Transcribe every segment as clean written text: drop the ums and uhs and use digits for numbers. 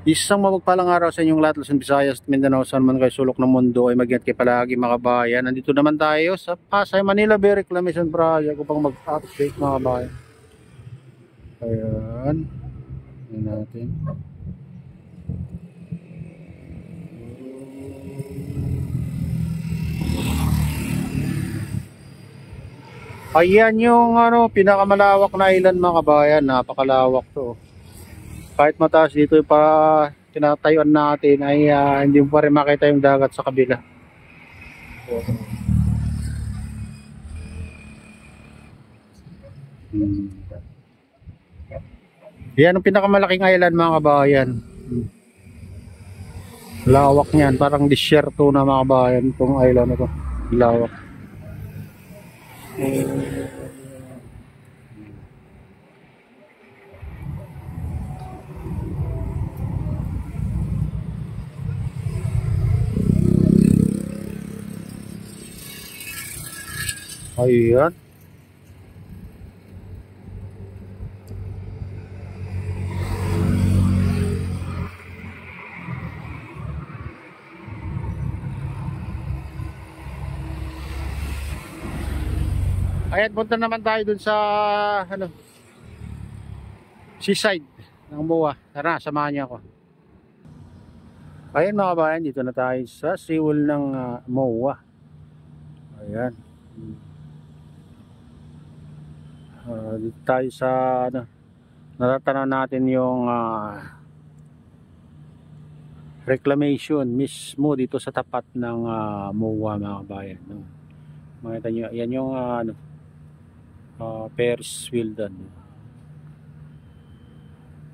Isang mapagpalang araw sa inyong lahat, Luzon, Visayas at Mindanao, saan man kayo sulok ng mundo ay mag-ingat kayo palagi mga kabayan. Nandito naman tayo sa Pasay, Manila Bay Reclamation Project upang mag-update mga kabayan. Ayan. Ayan natin. Ayan yung pinakamalawak na island mga kabayan. Napakalawak to. Kahit mataas dito pa tinatayuan natin ay hindi mo pa rin makita yung dagat sa kabila. Yan ang pinakamalaking island mga kabayan. Lawak niyan, parang disyerto na mga kabayan itong island na to. Lawak. Ayan. Ayan, punta naman tayo dun sa seaside ng MOA. Tara, samahan niyo ako. Ayan mga kabayan, dito na tayo sa seawall ng MOA. Ayan. Dito tayo sa natatanaw natin yung reclamation mismo dito sa tapat ng MOA mga kabayan. Makita nyo, yan yung Ferris wheel doon.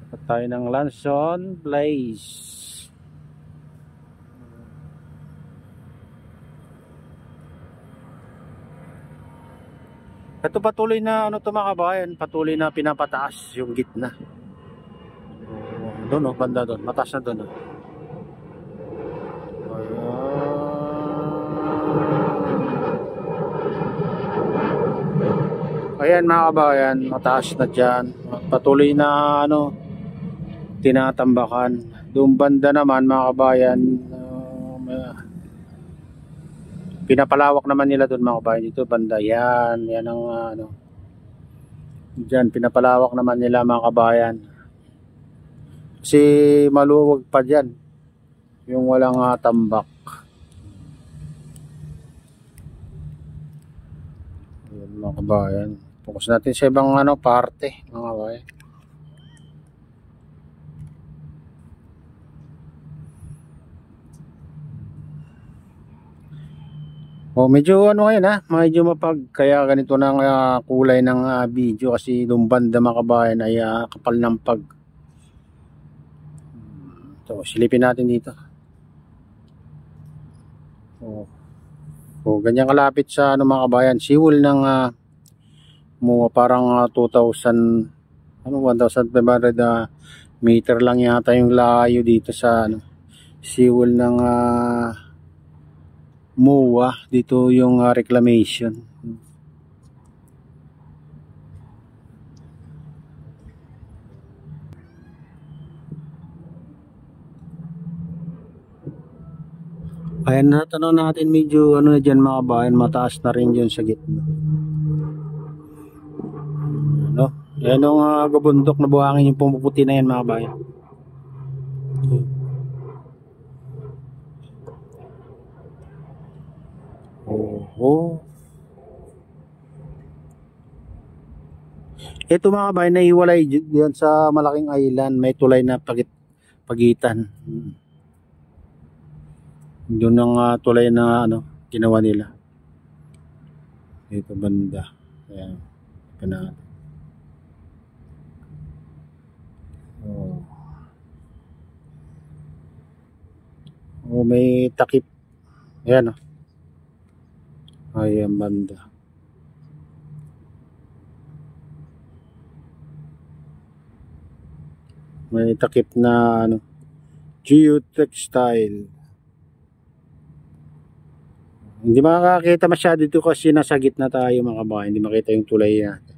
Tapat tayo ng Lanson Place. Ito patuloy na to mga kabayan, patuloy na pinapataas yung gitna. Doon banda doon, mataas na doon. Ayan mga kabayan, mataas na dyan. Patuloy na tinatambakan. Doon banda naman mga kabayan, pinapalawak naman nila doon mga kabayan. Dito banda yan ang dyan pinapalawak naman nila mga kabayan. Kasi maluwag pa dyan yung walang tambak. Ayan mga kabayan, focus natin sa ibang parte mga kabayan. Medyo ngayon medyo mapag kaya ganito ng kulay ng video kasi yung banda mga kabayan ay kapal ng pag. So silipin natin dito. Ganyan kalapit sa mga kabayan, seawall ng MOA, parang 1,500 meter lang yata yung layo dito sa seawall ng MOA. Dito yung reclamation. Ayan, natanaw natin medyo na dyan mga kabayan, mataas na rin dyan sa gitna. Ayan yung gabundok na buhangin, yung pumuputi na yan mga kabayan. Ito mga kabayan, naiwalay diyan sa malaking island, may tulay na pagitan. Doon ang tulay na ginawa nila. Ito banda. Ayan. Natin. May takip. Ayan ayan banda. May takip na geotextile. Hindi makakakita masyado dito kasi nasa gitna tayo mga kabayan, hindi makita yung tulay natin.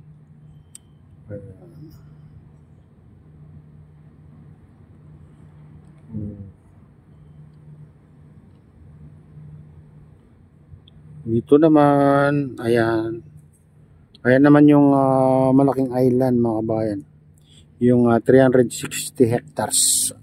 Dito naman, ayan. Ayan naman yung malaking island mga kabayan. Yung 360 hectares.